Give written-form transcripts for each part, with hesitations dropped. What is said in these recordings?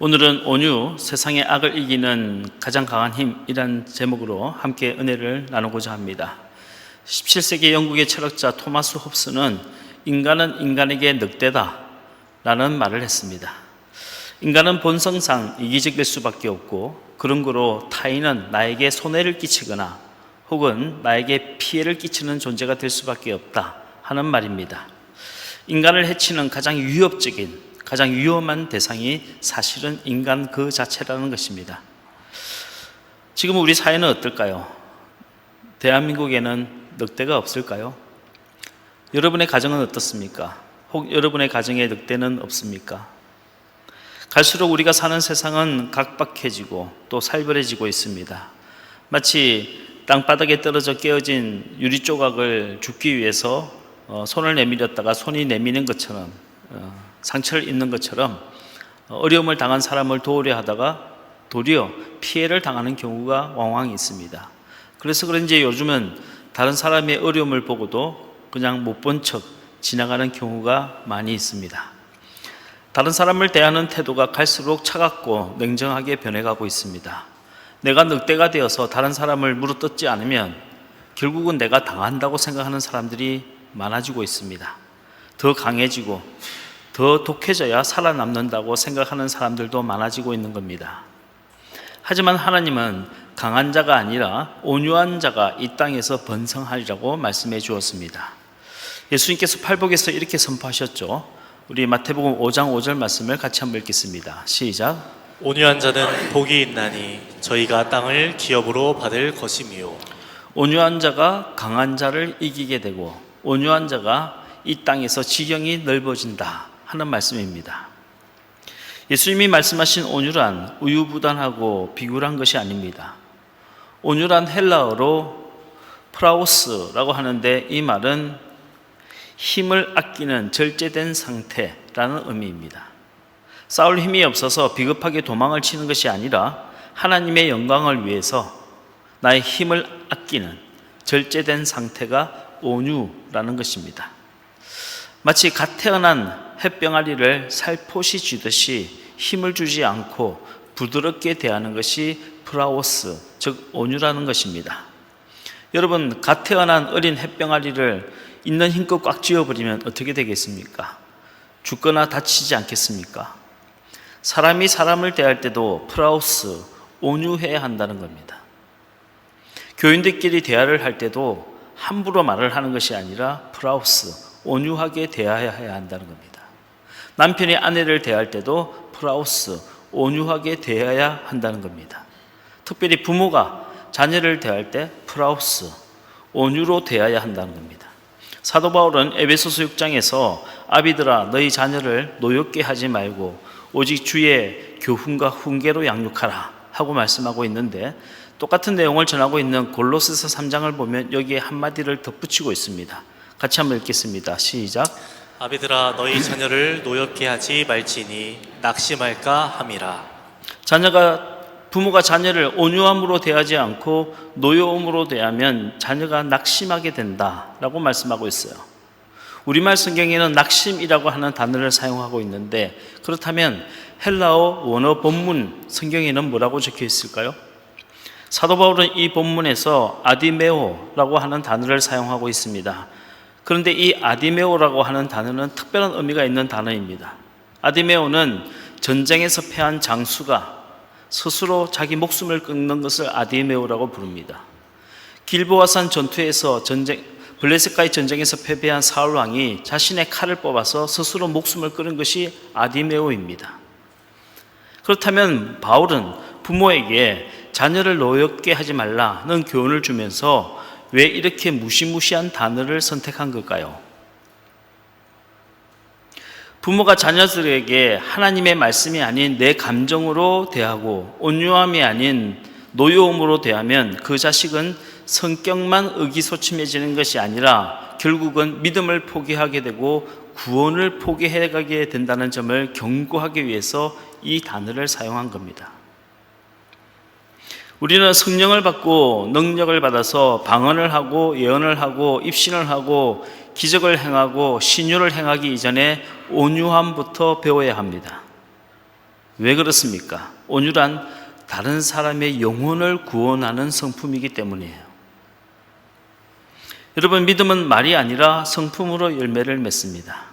오늘은 온유, 세상의 악을 이기는 가장 강한 힘이란 제목으로 함께 은혜를 나누고자 합니다. 17세기 영국의 철학자 토마스 홉스는 인간은 인간에게 늑대다 라는 말을 했습니다. 인간은 본성상 이기적일 수밖에 없고 그런 거로 타인은 나에게 손해를 끼치거나 혹은 나에게 피해를 끼치는 존재가 될 수밖에 없다 하는 말입니다. 인간을 해치는 가장 위협적인, 가장 위험한 대상이 사실은 인간 그 자체라는 것입니다. 지금 우리 사회는 어떨까요? 대한민국에는 늑대가 없을까요? 여러분의 가정은 어떻습니까? 혹 여러분의 가정에 늑대는 없습니까? 갈수록 우리가 사는 세상은 각박해지고 또 살벌해지고 있습니다. 마치 땅바닥에 떨어져 깨어진 유리 조각을 줍기 위해서 손을 내밀었다가 손이 내미는 것처럼, 상처를 입는 것처럼 어려움을 당한 사람을 도우려 하다가 도리어 피해를 당하는 경우가 왕왕 있습니다. 그래서 그런지 요즘은 다른 사람의 어려움을 보고도 그냥 못 본 척 지나가는 경우가 많이 있습니다. 다른 사람을 대하는 태도가 갈수록 차갑고 냉정하게 변해가고 있습니다. 내가 늑대가 되어서 다른 사람을 물어뜯지 않으면 결국은 내가 당한다고 생각하는 사람들이 많아지고 있습니다. 더 강해지고 더 독해져야 살아남는다고 생각하는 사람들도 많아지고 있는 겁니다. 하지만 하나님은 강한 자가 아니라 온유한 자가 이 땅에서 번성하리라고 말씀해 주었습니다. 예수님께서 팔복에서 이렇게 선포하셨죠. 우리 마태복음 5장 5절 말씀을 같이 한번 읽겠습니다. 시작. 온유한 자는 복이 있나니 저희가 땅을 기업으로 받을 것이미요. 온유한 자가 강한 자를 이기게 되고 온유한 자가 이 땅에서 지경이 넓어진다 하는 말씀입니다. 예수님이 말씀하신 온유란 우유부단하고 비굴한 것이 아닙니다. 온유란 헬라어로 프라우스라고 하는데 이 말은 힘을 아끼는 절제된 상태라는 의미입니다. 싸울 힘이 없어서 비겁하게 도망을 치는 것이 아니라 하나님의 영광을 위해서 나의 힘을 아끼는 절제된 상태가 온유라는 것입니다. 마치 갓 태어난 햇병아리를 살포시 쥐듯이 힘을 주지 않고 부드럽게 대하는 것이 프라오스, 즉 온유라는 것입니다. 여러분, 갓 태어난 어린 햇병아리를 있는 힘껏 꽉 쥐어버리면 어떻게 되겠습니까? 죽거나 다치지 않겠습니까? 사람이 사람을 대할 때도 프라우스, 온유해야 한다는 겁니다. 교인들끼리 대화를 할 때도 함부로 말을 하는 것이 아니라 프라우스, 온유하게 대해야 한다는 겁니다. 남편이 아내를 대할 때도 프라우스, 온유하게 대해야 한다는 겁니다. 특별히 부모가 자녀를 대할 때 프라우스, 온유로 대해야 한다는 겁니다. 사도 바울은 에베소서 6장에서 아비들아 너희 자녀를 노엽게 하지 말고 오직 주의 교훈과 훈계로 양육하라 하고 말씀하고 있는데 똑같은 내용을 전하고 있는 골로새서 3장을 보면 여기에 한마디를 덧붙이고 있습니다. 같이 한번 읽겠습니다. 시작. 아비들아 너희 자녀를 노엽게 하지 말지니 낙심할까 함이라. 부모가 자녀를 온유함으로 대하지 않고 노여움으로 대하면 자녀가 낙심하게 된다라고 말씀하고 있어요. 우리말 성경에는 낙심이라고 하는 단어를 사용하고 있는데 그렇다면 헬라어 원어 본문 성경에는 뭐라고 적혀 있을까요? 사도 바울은 이 본문에서 아디메오라고 하는 단어를 사용하고 있습니다. 그런데 이 아디메오라고 하는 단어는 특별한 의미가 있는 단어입니다. 아디메오는 전쟁에서 패한 장수가 스스로 자기 목숨을 끊는 것을 아디메오라고 부릅니다. 길보아산 전투에서 블레셋과의 전쟁에서 패배한 사울 왕이 자신의 칼을 뽑아서 스스로 목숨을 끊은 것이 아디메오입니다. 그렇다면 바울은 부모에게 자녀를 노엽게 하지 말라는 교훈을 주면서 왜 이렇게 무시무시한 단어를 선택한 걸까요? 부모가 자녀들에게 하나님의 말씀이 아닌 내 감정으로 대하고 온유함이 아닌 노여움으로 대하면 그 자식은 성격만 의기소침해지는 것이 아니라 결국은 믿음을 포기하게 되고 구원을 포기해가게 된다는 점을 경고하기 위해서 이 단어를 사용한 겁니다. 우리는 성령을 받고 능력을 받아서 방언을 하고 예언을 하고 입신을 하고 기적을 행하고 신유를 행하기 이전에 온유함부터 배워야 합니다. 왜 그렇습니까? 온유란 다른 사람의 영혼을 구원하는 성품이기 때문이에요. 여러분, 믿음은 말이 아니라 성품으로 열매를 맺습니다.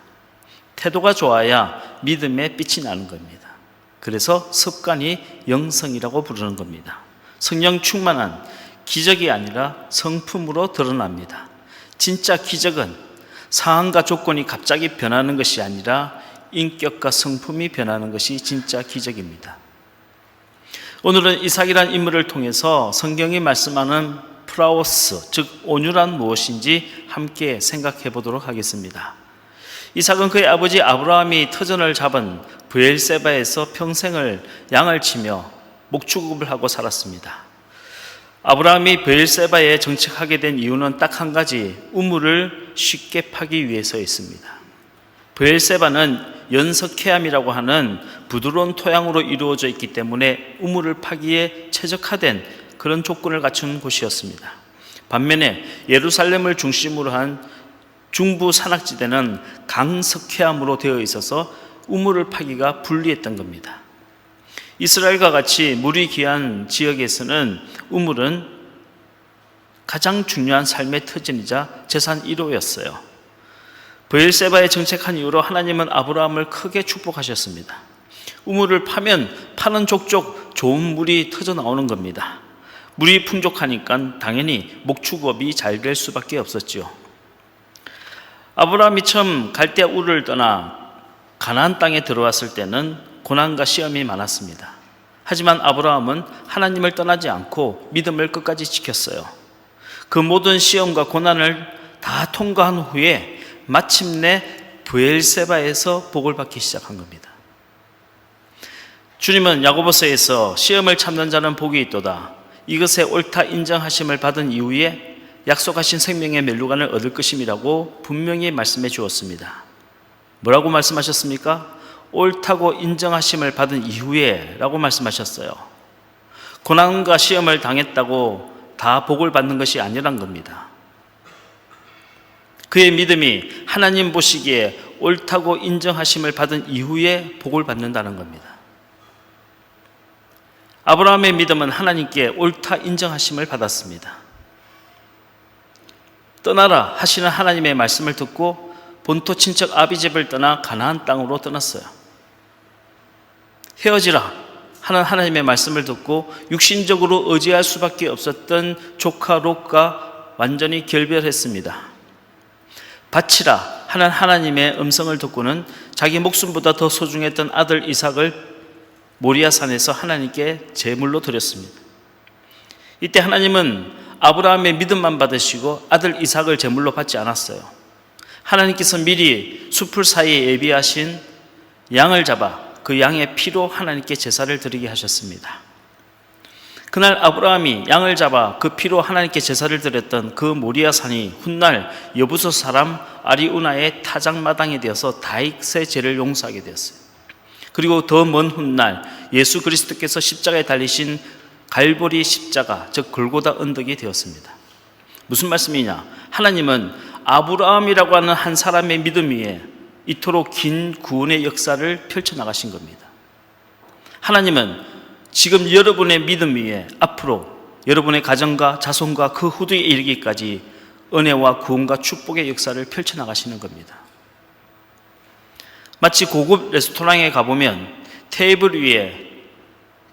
태도가 좋아야 믿음의 빛이 나는 겁니다. 그래서 습관이 영성이라고 부르는 겁니다. 성령 충만한 기적이 아니라 성품으로 드러납니다. 진짜 기적은 상황과 조건이 갑자기 변하는 것이 아니라 인격과 성품이 변하는 것이 진짜 기적입니다. 오늘은 이삭이라는 인물을 통해서 성경이 말씀하는 프라오스, 즉 온유란 무엇인지 함께 생각해 보도록 하겠습니다. 이삭은 그의 아버지 아브라함이 터전을 잡은 브엘세바에서 평생을 양을 치며 목축업을 하고 살았습니다. 아브라함이 브엘세바에 정착하게 된 이유는 딱 한 가지, 우물을 쉽게 파기 위해서였습니다. 브엘세바는 연석해암이라고 하는 부드러운 토양으로 이루어져 있기 때문에 우물을 파기에 최적화된 그런 조건을 갖춘 곳이었습니다. 반면에 예루살렘을 중심으로 한 중부 산악지대는 강석회암으로 되어 있어서 우물을 파기가 불리했던 겁니다. 이스라엘과 같이 물이 귀한 지역에서는 우물은 가장 중요한 삶의 터전이자 재산 1호였어요. 브엘세바에 정착한 이후로 하나님은 아브라함을 크게 축복하셨습니다. 우물을 파면 파는 족족 좋은 물이 터져 나오는 겁니다. 물이 풍족하니까 당연히 목축업이 잘 될 수밖에 없었죠. 아브라함이 처음 갈대아 우르를 떠나 가나안 땅에 들어왔을 때는 고난과 시험이 많았습니다. 하지만 아브라함은 하나님을 떠나지 않고 믿음을 끝까지 지켰어요. 그 모든 시험과 고난을 다 통과한 후에 마침내 브엘세바에서 복을 받기 시작한 겁니다. 주님은 야고보서에서 시험을 참는 자는 복이 있도다, 이것에 옳다 인정하심을 받은 이후에 약속하신 생명의 멸류관을 얻을 것임이라고 분명히 말씀해 주었습니다. 뭐라고 말씀하셨습니까? 옳다고 인정하심을 받은 이후에 라고 말씀하셨어요. 고난과 시험을 당했다고 다 복을 받는 것이 아니란 겁니다. 그의 믿음이 하나님 보시기에 옳다고 인정하심을 받은 이후에 복을 받는다는 겁니다. 아브라함의 믿음은 하나님께 옳다 인정하심을 받았습니다. 떠나라 하시는 하나님의 말씀을 듣고 본토 친척 아비집을 떠나 가나안 땅으로 떠났어요. 헤어지라 하는 하나님의 말씀을 듣고 육신적으로 의지할 수밖에 없었던 조카 롯과 완전히 결별했습니다. 바치라 하는 하나님의 음성을 듣고는 자기 목숨보다 더 소중했던 아들 이삭을 모리아 산에서 하나님께 제물로 드렸습니다. 이때 하나님은 아브라함의 믿음만 받으시고 아들 이삭을 제물로 받지 않았어요. 하나님께서 미리 숲을 사이에 예비하신 양을 잡아 그 양의 피로 하나님께 제사를 드리게 하셨습니다. 그날 아브라함이 양을 잡아 그 피로 하나님께 제사를 드렸던 그 모리아 산이 훗날 여부소 사람 아리우나의 타작마당이 되어서 다윗의 죄를 용서하게 되었어요. 그리고 더 먼 훗날 예수 그리스도께서 십자가에 달리신 갈보리 십자가, 즉 골고다 언덕이 되었습니다. 무슨 말씀이냐? 하나님은 아브라함이라고 하는 한 사람의 믿음 위에 이토록 긴 구원의 역사를 펼쳐나가신 겁니다. 하나님은 지금 여러분의 믿음 위에 앞으로 여러분의 가정과 자손과 그 후대에 이르기까지 은혜와 구원과 축복의 역사를 펼쳐나가시는 겁니다. 마치 고급 레스토랑에 가보면 테이블 위에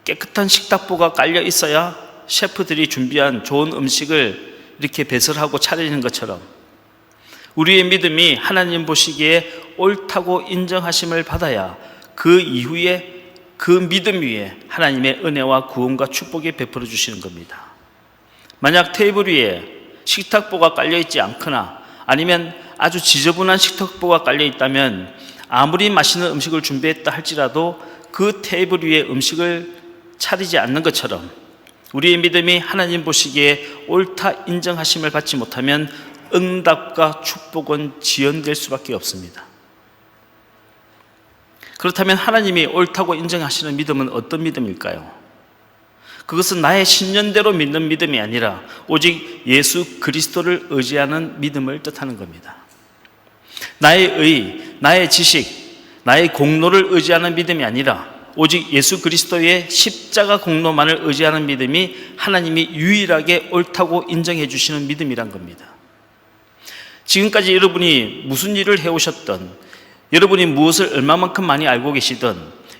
깨끗한 식탁보가 깔려 있어야 셰프들이 준비한 좋은 음식을 이렇게 배설하고 차리는 것처럼 우리의 믿음이 하나님 보시기에 옳다고 인정하심을 받아야 그 이후에 그 믿음 위에 하나님의 은혜와 구원과 축복이 베풀어 주시는 겁니다. 만약 테이블 위에 식탁보가 깔려 있지 않거나 아니면 아주 지저분한 식탁보가 깔려 있다면 아무리 맛있는 음식을 준비했다 할지라도 그 테이블 위에 음식을 차리지 않는 것처럼 우리의 믿음이 하나님 보시기에 옳다 인정하심을 받지 못하면 응답과 축복은 지연될 수밖에 없습니다. 그렇다면 하나님이 옳다고 인정하시는 믿음은 어떤 믿음일까요? 그것은 나의 신념대로 믿는 믿음이 아니라 오직 예수 그리스도를 의지하는 믿음을 뜻하는 겁니다. 나의 의, 나의 지식, 나의 공로를 의지하는 믿음이 아니라 오직 예수 그리스도의 십자가 공로만을 의지하는 믿음이 하나님이 유일하게 옳다고 인정해 주시는 믿음이란 겁니다. 지금까지 여러분이 무슨 일을 해오셨던, 여러분이 무엇을 얼마만큼 많이 알고 계시든,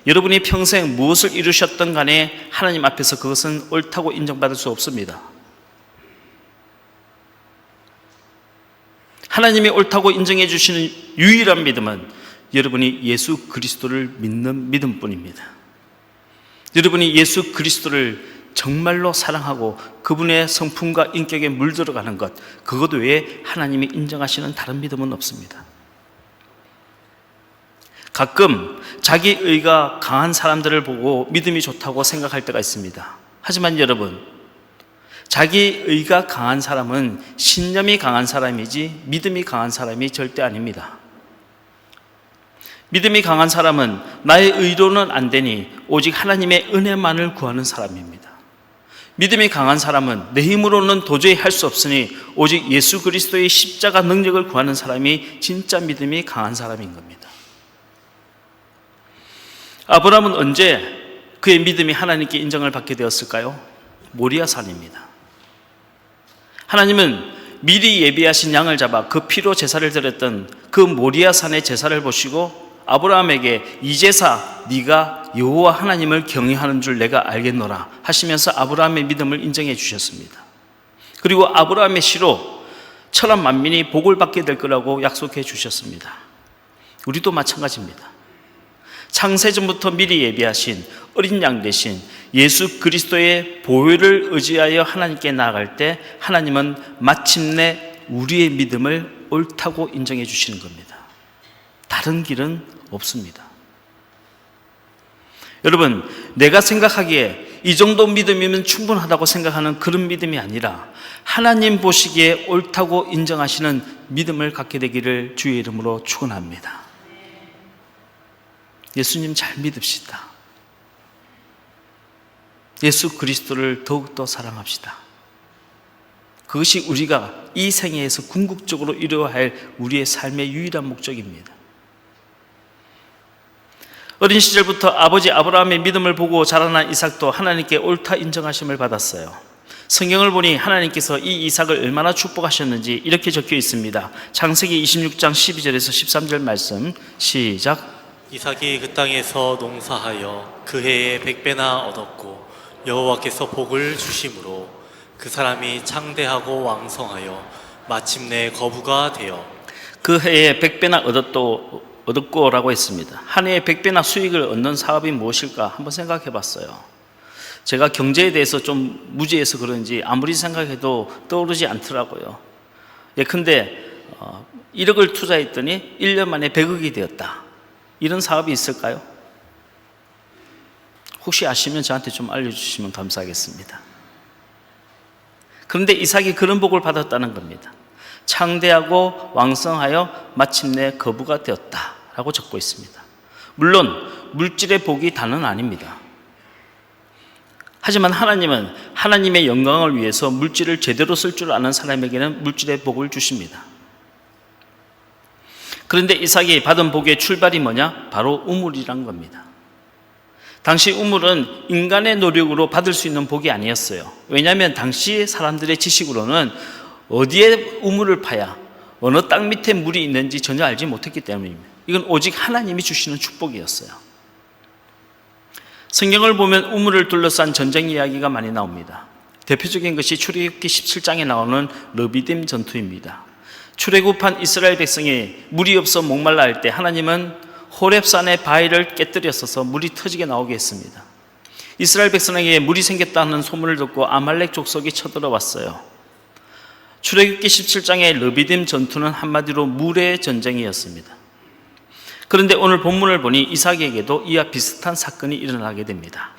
여러분이 평생 무엇을 이루셨던 간에 하나님 앞에서 그것은 옳다고 인정받을 수 없습니다. 하나님이 옳다고 인정해 주시는 유일한 믿음은 여러분이 예수 그리스도를 믿는 믿음뿐입니다. 여러분이 예수 그리스도를 정말로 사랑하고 그분의 성품과 인격에 물들어가는 것, 그것 외에 하나님이 인정하시는 다른 믿음은 없습니다. 가끔 자기의가 강한 사람들을 보고 믿음이 좋다고 생각할 때가 있습니다. 하지만 여러분, 자기의가 강한 사람은 신념이 강한 사람이지 믿음이 강한 사람이 절대 아닙니다. 믿음이 강한 사람은 나의 의로는 안 되니 오직 하나님의 은혜만을 구하는 사람입니다. 믿음이 강한 사람은 내 힘으로는 도저히 할 수 없으니 오직 예수 그리스도의 십자가 능력을 구하는 사람이 진짜 믿음이 강한 사람인 겁니다. 아브라함은 언제 그의 믿음이 하나님께 인정을 받게 되었을까요? 모리아산입니다. 하나님은 미리 예비하신 양을 잡아 그 피로 제사를 드렸던 그 모리아산의 제사를 보시고 아브라함에게 이 제사 네가 여호와 하나님을 경외하는 줄 내가 알겠노라 하시면서 아브라함의 믿음을 인정해 주셨습니다. 그리고 아브라함의 시로 천하 만민이 복을 받게 될 거라고 약속해 주셨습니다. 우리도 마찬가지입니다. 창세전부터 미리 예비하신 어린 양 대신 예수 그리스도의 보혈을 의지하여 하나님께 나아갈 때 하나님은 마침내 우리의 믿음을 옳다고 인정해 주시는 겁니다. 다른 길은 없습니다. 여러분, 내가 생각하기에 이 정도 믿음이면 충분하다고 생각하는 그런 믿음이 아니라 하나님 보시기에 옳다고 인정하시는 믿음을 갖게 되기를 주의 이름으로 축원합니다. 예수님 잘 믿읍시다. 예수 그리스도를 더욱더 사랑합시다. 그것이 우리가 이 생애에서 궁극적으로 이루어야 할 우리의 삶의 유일한 목적입니다. 어린 시절부터 아버지 아브라함의 믿음을 보고 자라난 이삭도 하나님께 옳다 인정하심을 받았어요. 성경을 보니 하나님께서 이 이삭을 얼마나 축복하셨는지 이렇게 적혀 있습니다. 창세기 26장 12절에서 13절 말씀 시작. 이삭이 그 땅에서 농사하여 그 해에 100배나 얻었고 여호와께서 복을 주심으로 그 사람이 창대하고 왕성하여 마침내 거부가 되어 그 해에 100배나 얻었고라고 했습니다. 한 해에 100배나 수익을 얻는 사업이 무엇일까 한번 생각해 봤어요. 제가 경제에 대해서 좀 무지해서 그런지 아무리 생각해도 떠오르지 않더라고요. 예컨대 1억을 투자했더니 1년 만에 100억이 되었다. 이런 사업이 있을까요? 혹시 아시면 저한테 좀 알려주시면 감사하겠습니다. 그런데 이삭이 그런 복을 받았다는 겁니다. 창대하고 왕성하여 마침내 거부가 되었다라고 적고 있습니다. 물론 물질의 복이 다는 아닙니다. 하지만 하나님은 하나님의 영광을 위해서 물질을 제대로 쓸 줄 아는 사람에게는 물질의 복을 주십니다. 그런데 이삭이 받은 복의 출발이 뭐냐? 바로 우물이란 겁니다. 당시 우물은 인간의 노력으로 받을 수 있는 복이 아니었어요. 왜냐하면 당시 사람들의 지식으로는 어디에 우물을 파야 어느 땅 밑에 물이 있는지 전혀 알지 못했기 때문입니다. 이건 오직 하나님이 주시는 축복이었어요. 성경을 보면 우물을 둘러싼 전쟁 이야기가 많이 나옵니다. 대표적인 것이 출애굽기 17장에 나오는 르비딤 전투입니다. 출애굽한 이스라엘 백성이 물이 없어 목말라 할 때 하나님은 호렙산의 바위를 깨뜨렸어서 물이 터지게 나오게 했습니다. 이스라엘 백성에게 물이 생겼다는 소문을 듣고 아말렉 족속이 쳐들어왔어요. 출애굽기 17장의 르비딤 전투는 한마디로 물의 전쟁이었습니다. 그런데 오늘 본문을 보니 이삭에게도 이와 비슷한 사건이 일어나게 됩니다.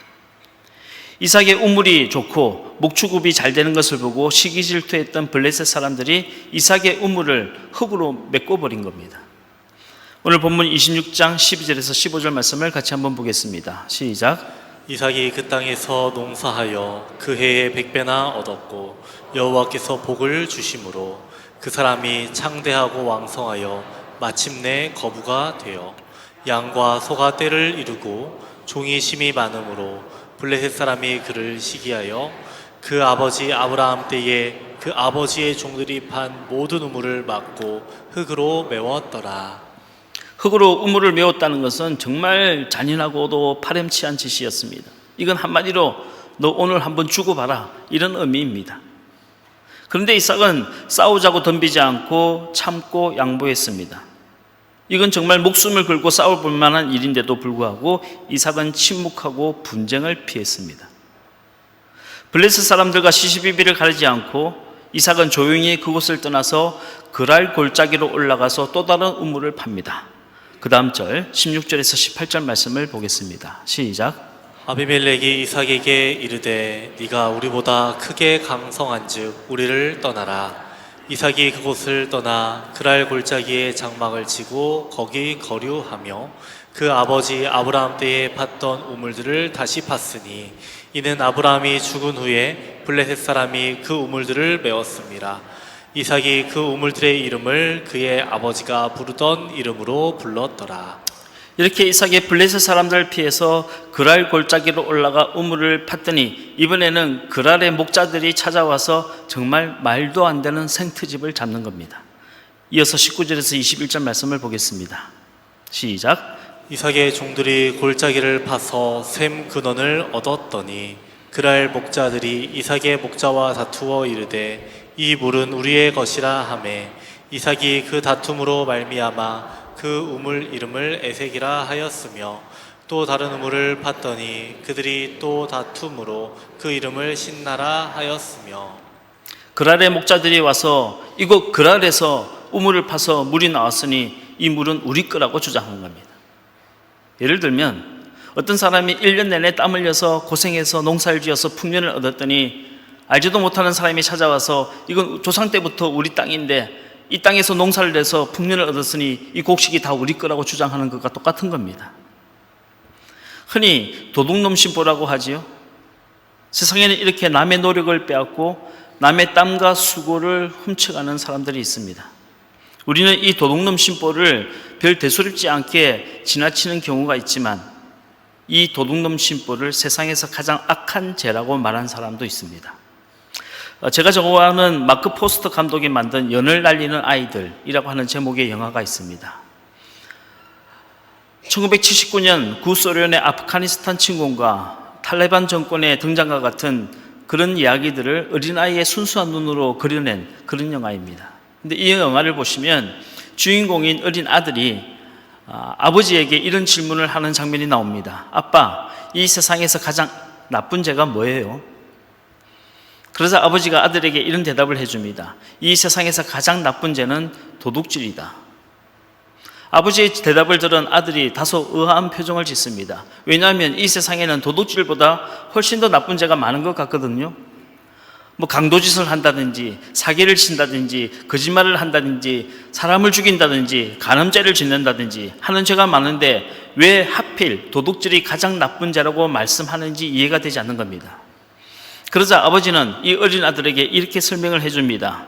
이삭의 우물이 좋고 목축업이 잘 되는 것을 보고 시기질투했던 블레셋 사람들이 이삭의 우물을 흙으로 메꿔버린 겁니다. 오늘 본문 26장 12절에서 15절 말씀을 같이 한번 보겠습니다. 시작. 이삭이 그 땅에서 농사하여 그 해에 100배나 얻었고 여호와께서 복을 주심으로 그 사람이 창대하고 왕성하여 마침내 거부가 되어 양과 소가 떼를 이루고 종이 심히 많으므로 블레셋 사람이 그를 시기하여 그 아버지 아브라함 때에 그 아버지의 종들이 판 모든 우물을 막고 흙으로 메웠더라. 흙으로 우물을 메웠다는 것은 정말 잔인하고도 파렴치한 짓이었습니다. 이건 한마디로 너 오늘 한번 주고봐라, 이런 의미입니다. 그런데 이삭은 싸우자고 덤비지 않고 참고 양보했습니다. 이건 정말 목숨을 걸고 싸울 만한 일인데도 불구하고 이삭은 침묵하고 분쟁을 피했습니다. 블레셋 사람들과 시시비비를 가리지 않고 이삭은 조용히 그곳을 떠나서 그랄 골짜기로 올라가서 또 다른 우물을 팝니다. 그 다음 절 16절에서 18절 말씀을 보겠습니다. 시작. 아비멜렉이 이삭에게 이르되 네가 우리보다 크게 강성한즉 우리를 떠나라. 이삭이 그곳을 떠나 그랄 골짜기에 장막을 치고 거기 거류하며 그 아버지 아브라함 때에 팠던 우물들을 다시 팠으니 이는 아브라함이 죽은 후에 블레셋 사람이 그 우물들을 메웠습니다. 이삭이 그 우물들의 이름을 그의 아버지가 부르던 이름으로 불렀더라. 이렇게 이삭이 블레셋 사람들을 피해서 그랄 골짜기로 올라가 우물을 팠더니 이번에는 그랄의 목자들이 찾아와서 정말 말도 안 되는 생트집을 잡는 겁니다. 이어서 19절에서 21절 말씀을 보겠습니다. 시작. 이삭의 종들이 골짜기를 파서 샘 근원을 얻었더니 그랄 목자들이 이삭의 목자와 다투어 이르되 이 물은 우리의 것이라 하매 이삭이 그 다툼으로 말미암아 그 우물 이름을 에색이라 하였으며 또 다른 우물을 팠더니 그들이 또 다툼으로 그 이름을 신나라 하였으며 그랄의 목자들이 와서 이곳 그랄에서 우물을 파서 물이 나왔으니 이 물은 우리 거라고 주장한 겁니다. 예를 들면 어떤 사람이 1년 내내 땀 흘려서 고생해서 농사를 지어서 풍년을 얻었더니 알지도 못하는 사람이 찾아와서 이건 조상 때부터 우리 땅인데 이 땅에서 농사를 내서 풍년을 얻었으니 이 곡식이 다 우리 거라고 주장하는 것과 똑같은 겁니다. 흔히 도둑놈 신보라고 하지요. 세상에는 이렇게 남의 노력을 빼앗고 남의 땀과 수고를 훔쳐가는 사람들이 있습니다. 우리는 이 도둑놈 신보를 별 대수롭지 않게 지나치는 경우가 있지만 이 도둑놈 신보를 세상에서 가장 악한 죄라고 말하는 사람도 있습니다. 제가 좋아하는 마크 포스터 감독이 만든 연을 날리는 아이들이라고 하는 제목의 영화가 있습니다. 1979년 구소련의 아프가니스탄 침공과 탈레반 정권의 등장과 같은 그런 이야기들을 어린아이의 순수한 눈으로 그려낸 그런 영화입니다. 근데 이 영화를 보시면 주인공인 어린 아들이 아버지에게 이런 질문을 하는 장면이 나옵니다. 아빠, 이 세상에서 가장 나쁜 죄가 뭐예요? 그래서 아버지가 아들에게 이런 대답을 해줍니다. 이 세상에서 가장 나쁜 죄는 도둑질이다. 아버지의 대답을 들은 아들이 다소 의아한 표정을 짓습니다. 왜냐하면 이 세상에는 도둑질보다 훨씬 더 나쁜 죄가 많은 것 같거든요. 뭐 강도짓을 한다든지 사기를 친다든지 거짓말을 한다든지 사람을 죽인다든지 간음죄를 짓는다든지 하는 죄가 많은데 왜 하필 도둑질이 가장 나쁜 죄라고 말씀하는지 이해가 되지 않는 겁니다. 그러자 아버지는 이 어린 아들에게 이렇게 설명을 해줍니다.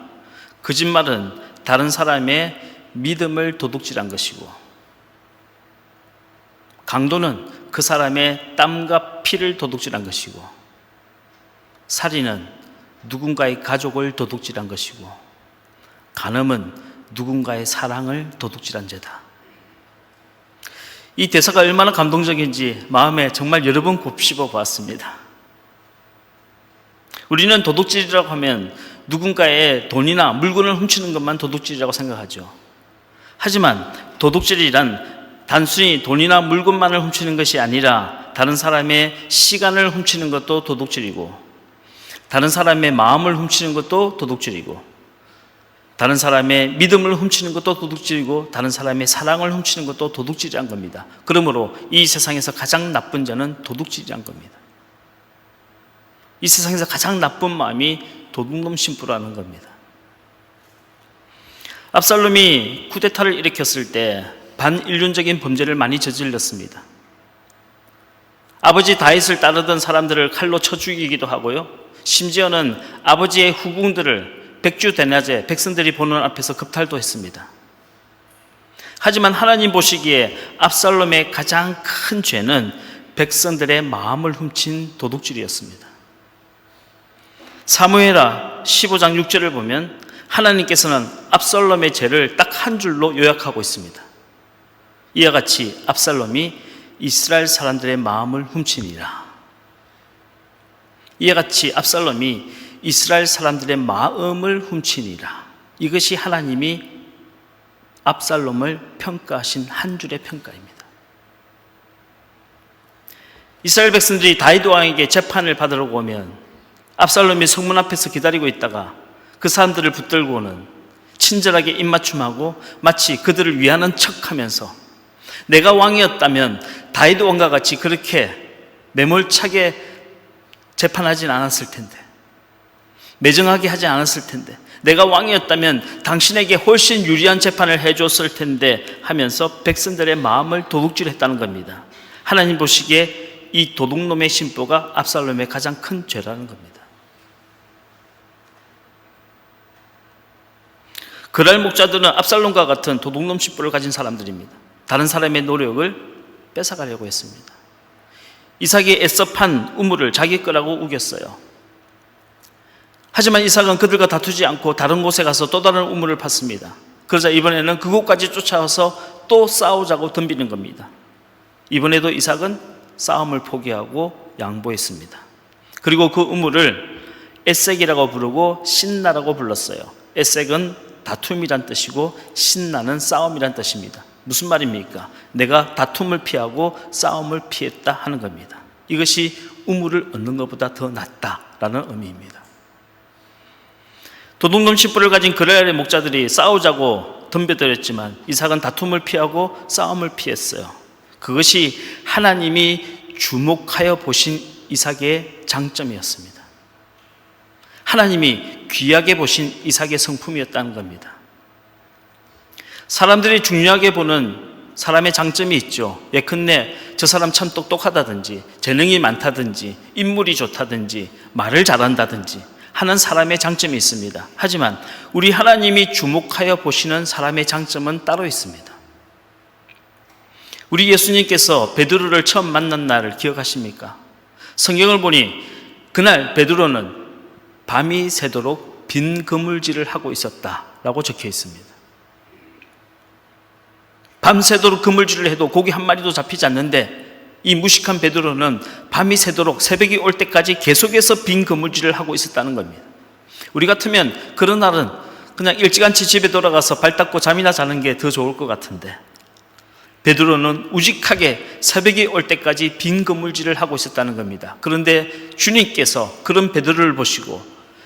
거짓말은 다른 사람의 믿음을 도둑질한 것이고 강도는 그 사람의 땀과 피를 도둑질한 것이고 살인은 누군가의 가족을 도둑질한 것이고 간음은 누군가의 사랑을 도둑질한 죄다. 이 대사가 얼마나 감동적인지 마음에 정말 여러 번 곱씹어 보았습니다. 우리는 도둑질이라고 하면 누군가의 돈이나 물건을 훔치는 것만 도둑질이라고 생각하죠. 하지만 도둑질이란 단순히 돈이나 물건만을 훔치는 것이 아니라 다른 사람의 시간을 훔치는 것도 도둑질이고 다른 사람의 마음을 훔치는 것도 도둑질이고 다른 사람의 믿음을 훔치는 것도 도둑질이고 다른 사람의 사랑을 훔치는 것도 도둑질이란 겁니다. 그러므로 이 세상에서 가장 나쁜 자는 도둑질이란 겁니다. 이 세상에서 가장 나쁜 마음이 도둑놈 신부라는 겁니다. 압살롬이 쿠데타를 일으켰을 때 반인륜적인 범죄를 많이 저질렀습니다. 아버지 다윗을 따르던 사람들을 칼로 쳐 죽이기도 하고요. 심지어는 아버지의 후궁들을 백주대낮에 백성들이 보는 앞에서 급탈도 했습니다. 하지만 하나님 보시기에 압살롬의 가장 큰 죄는 백성들의 마음을 훔친 도둑질이었습니다. 사무엘하 15장 6절을 보면 하나님께서는 압살롬의 죄를 딱 한 줄로 요약하고 있습니다. 이와 같이 압살롬이 이스라엘 사람들의 마음을 훔치니라. 이와 같이 압살롬이 이스라엘 사람들의 마음을 훔치니라. 이것이 하나님이 압살롬을 평가하신 한 줄의 평가입니다. 이스라엘 백성들이 다윗 왕에게 재판을 받으러 오면 압살롬이 성문 앞에서 기다리고 있다가 그 사람들을 붙들고는 친절하게 입맞춤하고 마치 그들을 위하는 척하면서 내가 왕이었다면 다윗 왕과 같이 그렇게 매몰차게 재판하진 않았을 텐데, 매정하게 하지 않았을 텐데, 내가 왕이었다면 당신에게 훨씬 유리한 재판을 해줬을 텐데 하면서 백성들의 마음을 도둑질했다는 겁니다. 하나님 보시기에 이 도둑놈의 심보가 압살롬의 가장 큰 죄라는 겁니다. 그랄 목자들은 압살롬과 같은 도둑놈 심보를 가진 사람들입니다. 다른 사람의 노력을 뺏어가려고 했습니다. 이삭이 애써 판 우물을 자기 거라고 우겼어요. 하지만 이삭은 그들과 다투지 않고 다른 곳에 가서 또 다른 우물을 팠습니다. 그러자 이번에는 그곳까지 쫓아와서 또 싸우자고 덤비는 겁니다. 이번에도 이삭은 싸움을 포기하고 양보했습니다. 그리고 그 우물을 에색이라고 부르고 신나라고 불렀어요. 에색은 다툼이란 뜻이고 신나는 싸움이란 뜻입니다. 무슨 말입니까? 내가 다툼을 피하고 싸움을 피했다 하는 겁니다. 이것이 우물을 얻는 것보다 더 낫다라는 의미입니다. 도둑놈 심보를 가진 그레알의 목자들이 싸우자고 덤벼들었지만 이삭은 다툼을 피하고 싸움을 피했어요. 그것이 하나님이 주목하여 보신 이삭의 장점이었습니다. 하나님이 귀하게 보신 이삭의 성품이었다는 겁니다. 사람들이 중요하게 보는 사람의 장점이 있죠. 예컨대 저 사람 참 똑똑하다든지 재능이 많다든지 인물이 좋다든지 말을 잘한다든지 하는 사람의 장점이 있습니다. 하지만 우리 하나님이 주목하여 보시는 사람의 장점은 따로 있습니다. 우리 예수님께서 베드로를 처음 만난 날을 기억하십니까? 성경을 보니 그날 베드로는 밤이 새도록 빈 그물질을 하고 있었다라고 적혀 있습니다. 밤새도록 그물질을 해도 고기 한 마리도 잡히지 않는데 이 무식한 베드로는 밤이 새도록 새벽이 올 때까지 계속해서 빈 그물질을 하고 있었다는 겁니다. 우리 같으면 그런 날은 그냥 일찌감치 집에 돌아가서 발 닦고 잠이나 자는 게 더 좋을 것 같은데 베드로는 우직하게 새벽이 올 때까지 빈 그물질을 하고 있었다는 겁니다. 그런데 주님께서 그런 베드로를 보시고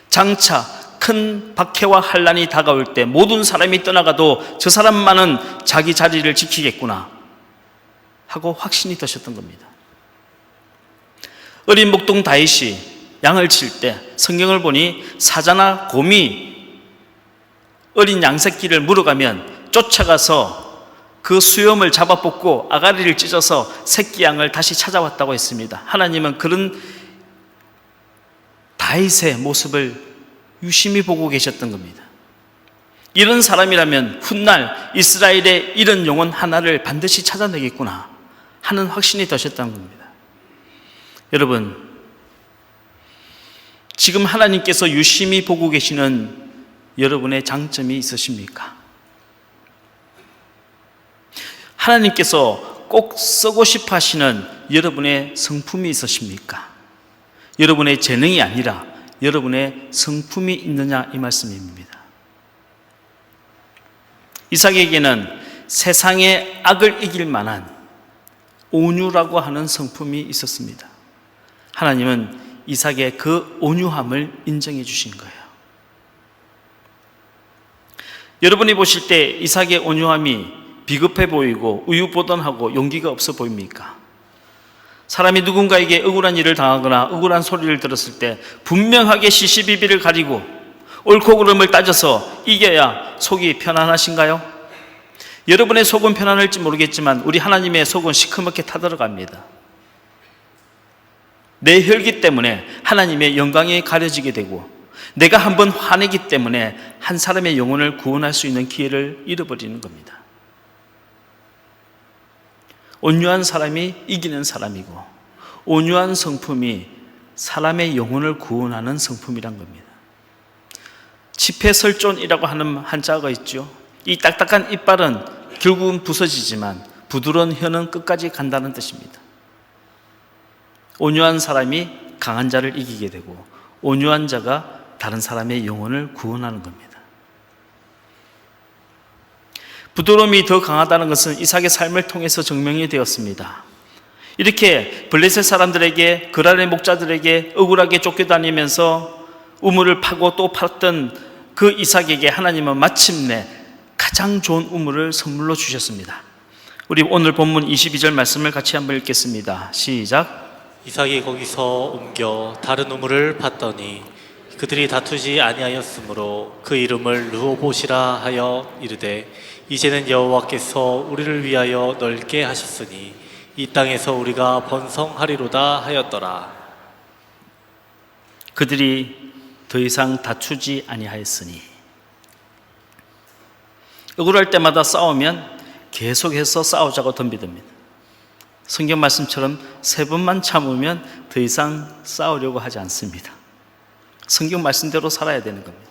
장차 큰 박해와 환난이 다가올 때 모든 사람이 떠나가도 저 사람만은 자기 자리를 지키겠구나 하고 확신이 드셨던 겁니다. 어린 목동 다윗이 양을 칠 때 성경을 보니 사자나 곰이 어린 양 새끼를 물어가면 쫓아가서 그 수염을 잡아 뽑고 아가리를 찢어서 새끼 양을 다시 찾아왔다고 했습니다. 하나님은 그런 다윗의 모습을 유심히 보고 계셨던 겁니다. 이런 사람이라면 훗날 이스라엘의 이런 영혼 하나를 반드시 찾아내겠구나 하는 확신이 드셨던 겁니다. 여러분, 지금 하나님께서 유심히 보고 계시는 여러분의 장점이 있으십니까? 하나님께서 꼭 쓰고 싶어 하시는 여러분의 성품이 있으십니까? 여러분의 재능이 아니라 여러분의 성품이 있느냐 이 말씀입니다. 이삭에게는 세상의 악을 이길 만한 온유라고 하는 성품이 있었습니다. 하나님은 이삭의 그 온유함을 인정해 주신 거예요. 여러분이 보실 때 이삭의 온유함이 비겁해 보이고 우유부단하고 용기가 없어 보입니까? 사람이 누군가에게 억울한 일을 당하거나 억울한 소리를 들었을 때 분명하게 시시비비를 가리고 옳고 그름을 따져서 이겨야 속이 편안하신가요? 여러분의 속은 편안할지 모르겠지만 우리 하나님의 속은 시커멓게 타들어갑니다. 내 혈기 때문에 하나님의 영광이 가려지게 되고 내가 한번 화내기 때문에 한 사람의 영혼을 구원할 수 있는 기회를 잃어버리는 겁니다. 온유한 사람이 이기는 사람이고 온유한 성품이 사람의 영혼을 구원하는 성품이란 겁니다. 치패설존이라고 하는 한자가 있죠. 이 딱딱한 이빨은 결국은 부서지지만 부드러운 혀는 끝까지 간다는 뜻입니다. 온유한 사람이 강한 자를 이기게 되고 온유한 자가 다른 사람의 영혼을 구원하는 겁니다. 부드러움이 더 강하다는 것은 이삭의 삶을 통해서 증명이 되었습니다. 이렇게 블레셋 사람들에게, 그랄의 목자들에게 억울하게 쫓겨다니면서 우물을 파고 또 팔았던 그 이삭에게 하나님은 마침내 가장 좋은 우물을 선물로 주셨습니다. 우리 오늘 본문 22절 말씀을 같이 한번 읽겠습니다. 시작. 이삭이 거기서 옮겨 다른 우물을 팠더니 그들이 다투지 아니하였으므로 그 이름을 르호봇이라 하여 이르되 이제는 여호와께서 우리를 위하여 넓게 하셨으니 이 땅에서 우리가 번성하리로다 하였더라. 그들이 더 이상 다투지 아니하였으니. 억울할 때마다 싸우면 계속해서 싸우자고 덤비듭니다. 성경 말씀처럼 3번만 참으면 더 이상 싸우려고 하지 않습니다. 성경 말씀대로 살아야 되는 겁니다.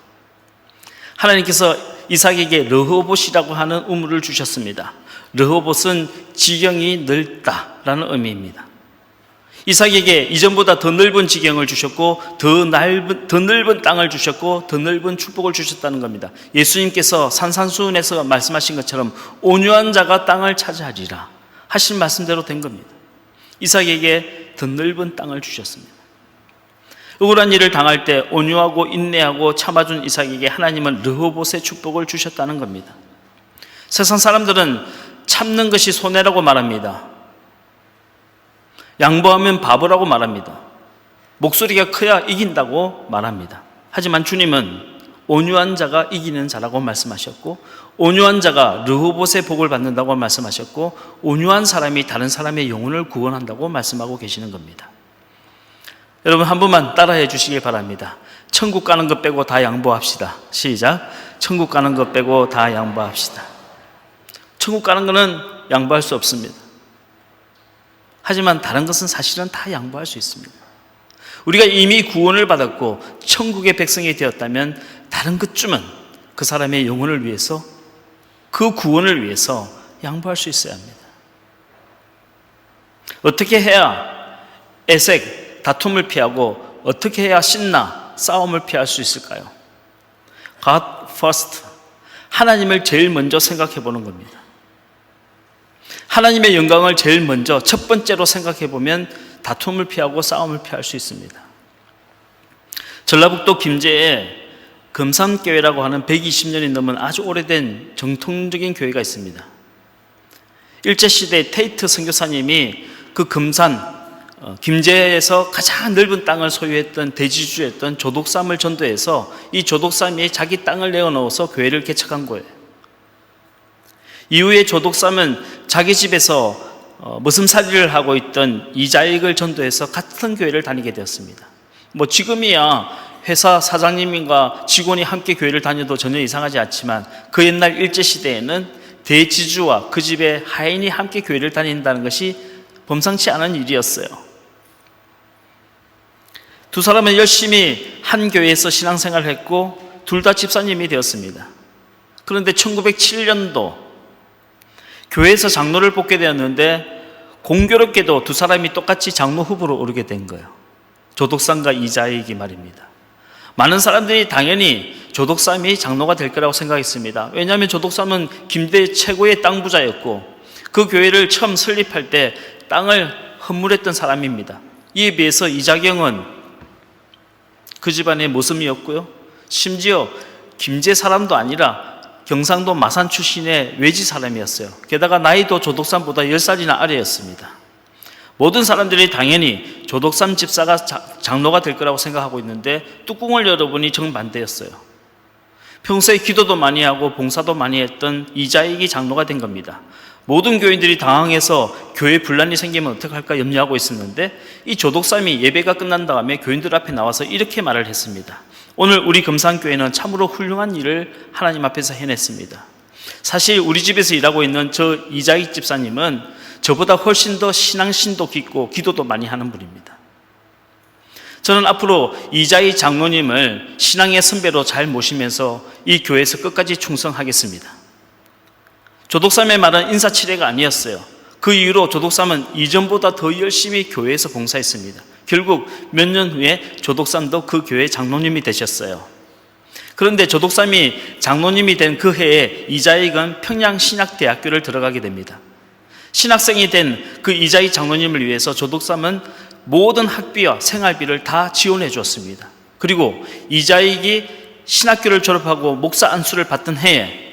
하나님께서 이삭에게 르호봇이라고 하는 우물을 주셨습니다. 르호봇은 지경이 넓다라는 의미입니다. 이삭에게 이전보다 더 넓은 지경을 주셨고 더 넓은 땅을 주셨고 더 넓은 축복을 주셨다는 겁니다. 예수님께서 산산수훈에서 말씀하신 것처럼 온유한 자가 땅을 차지하리라 하신 말씀대로 된 겁니다. 이삭에게 더 넓은 땅을 주셨습니다. 억울한 일을 당할 때 온유하고 인내하고 참아준 이삭에게 하나님은 르호봇의 축복을 주셨다는 겁니다. 세상 사람들은 참는 것이 손해라고 말합니다. 양보하면 바보라고 말합니다. 목소리가 커야 이긴다고 말합니다. 하지만 주님은 온유한 자가 이기는 자라고 말씀하셨고 온유한 자가 르호봇의 복을 받는다고 말씀하셨고 온유한 사람이 다른 사람의 영혼을 구원한다고 말씀하고 계시는 겁니다. 여러분 한 번만 따라해 주시길 바랍니다. 천국 가는 것 빼고 다 양보합시다. 시작. 천국 가는 것 빼고 다 양보합시다. 천국 가는 것은 양보할 수 없습니다. 하지만 다른 것은 사실은 다 양보할 수 있습니다. 우리가 이미 구원을 받았고 천국의 백성이 되었다면 다른 것쯤은 그 사람의 영혼을 위해서, 그 구원을 위해서 양보할 수 있어야 합니다. 어떻게 해야 애색, 다툼을 피하고 어떻게 해야 신나, 싸움을 피할 수 있을까요? God first. 하나님을 제일 먼저 생각해 보는 겁니다. 하나님의 영광을 제일 먼저 첫 번째로 생각해 보면 다툼을 피하고 싸움을 피할 수 있습니다. 전라북도 김제에 금산교회라고 하는 120년이 넘은 아주 오래된 정통적인 교회가 있습니다. 일제시대 테이트 선교사님이 그 금산 김제에서 가장 넓은 땅을 소유했던 대지주였던 조독삼을 전도해서 이 조독삼이 자기 땅을 내어놓아서 교회를 개척한 거예요. 이후에 조독삼은 자기 집에서 머슴살이를 하고 있던 이자익을 전도해서 같은 교회를 다니게 되었습니다. 지금이야 회사 사장님과 직원이 함께 교회를 다녀도 전혀 이상하지 않지만 그 옛날 일제시대에는 대지주와 그 집의 하인이 함께 교회를 다닌다는 것이 범상치 않은 일이었어요. 두 사람은 열심히 한 교회에서 신앙생활을 했고 둘 다 집사님이 되었습니다. 그런데 1907년도 교회에서 장로를 뽑게 되었는데 공교롭게도 두 사람이 똑같이 장로 후보로 오르게 된 거예요. 조독삼과 이자익이 말입니다. 많은 사람들이 당연히 조독삼이 장로가 될 거라고 생각했습니다. 왜냐하면 조독삼은 김대 최고의 땅 부자였고 그 교회를 처음 설립할 때 땅을 헌물했던 사람입니다. 이에 비해서 이자경은 그 집안의 모습이었고요. 심지어 김제 사람도 아니라 경상도 마산 출신의 외지 사람이었어요. 게다가 나이도 조독삼보다 10살이나 아래였습니다. 모든 사람들이 당연히 조독삼 집사가 장로가 될 거라고 생각하고 있는데 뚜껑을 열어보니 정반대였어요. 평소에 기도도 많이 하고 봉사도 많이 했던 이자익이 장로가 된 겁니다. 모든 교인들이 당황해서 교회 분란이 생기면 어떡할까 염려하고 있었는데 이 조독삼이 예배가 끝난 다음에 교인들 앞에 나와서 이렇게 말을 했습니다. 오늘 우리 금산교회는 참으로 훌륭한 일을 하나님 앞에서 해냈습니다. 사실 우리 집에서 일하고 있는 저 이자익 집사님은 저보다 훨씬 더 신앙심도 깊고 기도도 많이 하는 분입니다. 저는 앞으로 이자희 장로님을 신앙의 선배로 잘 모시면서 이 교회에서 끝까지 충성하겠습니다. 조독삼의 말은 인사치레가 아니었어요. 그 이후로 조독삼은 이전보다 더 열심히 교회에서 봉사했습니다. 결국 몇 년 후에 조독삼도 그 교회 장로님이 되셨어요. 그런데 조독삼이 장로님이 된 그 해에 이자익은 평양신학대학교를 들어가게 됩니다. 신학생이 된 그 이자익 장로님을 위해서 조독삼은 모든 학비와 생활비를 다 지원해 주었습니다. 그리고 이자익이 신학교를 졸업하고 목사 안수를 받던 해에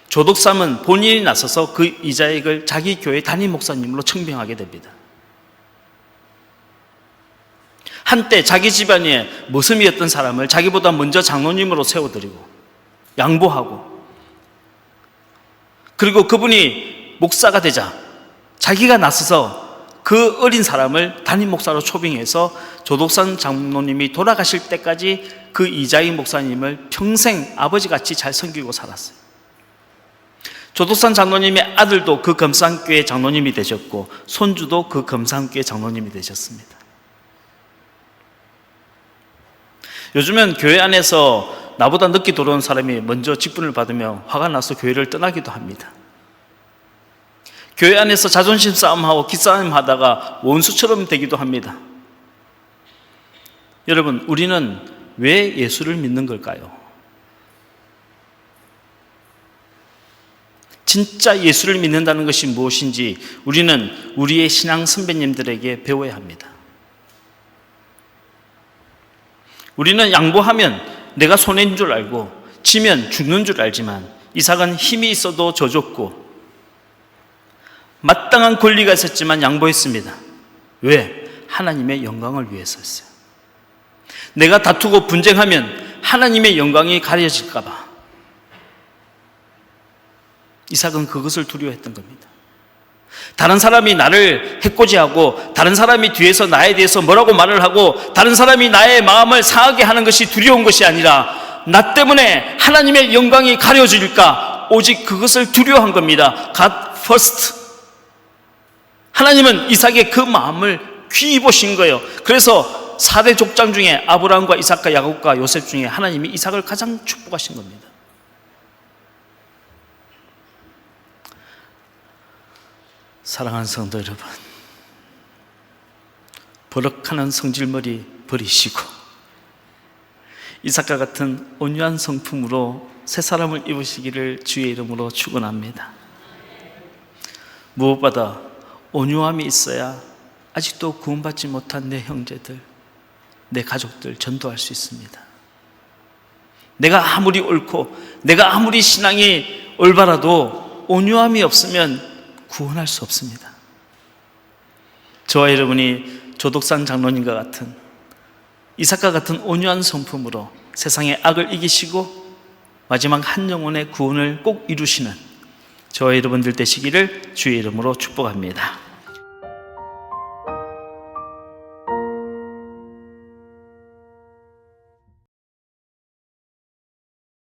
조독삼은 본인이 나서서 그 이자익을 자기 교회 담임 목사님으로 청빙하게 됩니다. 한때 자기 집안에 모섬이었던 사람을 자기보다 먼저 장로님으로 세워드리고 양보하고, 그리고 그분이 목사가 되자 자기가 나서서 그 어린 사람을 담임 목사로 초빙해서 조독삼 장로님이 돌아가실 때까지 그 이자익 목사님을 평생 아버지같이 잘 섬기고 살았어요. 조독삼 장로님의 아들도 그 금산교회 장로님이 되셨고 손주도 그 금산교회 장로님이 되셨습니다. 요즘은 교회 안에서 나보다 늦게 들어온 사람이 먼저 직분을 받으며 화가 나서 교회를 떠나기도 합니다. 교회 안에서 자존심 싸움하고 기싸움 하다가 원수처럼 되기도 합니다. 여러분, 우리는 왜 예수를 믿는 걸까요? 진짜 예수를 믿는다는 것이 무엇인지 우리는 우리의 신앙 선배님들에게 배워야 합니다. 우리는 양보하면 내가 손해인 줄 알고 지면 죽는 줄 알지만 이삭은 힘이 있어도 져줬고 마땅한 권리가 있었지만 양보했습니다. 왜? 하나님의 영광을 위해서였어요. 내가 다투고 분쟁하면 하나님의 영광이 가려질까 봐 이삭은 그것을 두려워했던 겁니다. 다른 사람이 나를 해코지하고 다른 사람이 뒤에서 나에 대해서 뭐라고 말을 하고 다른 사람이 나의 마음을 상하게 하는 것이 두려운 것이 아니라 나 때문에 하나님의 영광이 가려질까, 오직 그것을 두려워한 겁니다. God first. 하나님은 이삭의 그 마음을 귀히 보신 거예요. 그래서 4대 족장 중에 아브라함과 이삭과 야곱과 요셉 중에 하나님이 이삭을 가장 축복하신 겁니다. 사랑하는 성도 여러분, 버럭하는 성질머리 버리시고 이삭과 같은 온유한 성품으로 새 사람을 입으시기를 주의 이름으로 축원합니다. 무엇보다 온유함이 있어야 아직도 구원받지 못한 내 형제들, 내 가족들 전도할 수 있습니다. 내가 아무리 옳고 내가 아무리 신앙이 올바라도 온유함이 없으면 구원할 수 없습니다. 저와 여러분이 조독삼 장로님과 같은 이삭과 같은 온유한 성품으로 세상의 악을 이기시고 마지막 한 영혼의 구원을 꼭 이루시는 저와 여러분들 되시기를 주의 이름으로 축복합니다.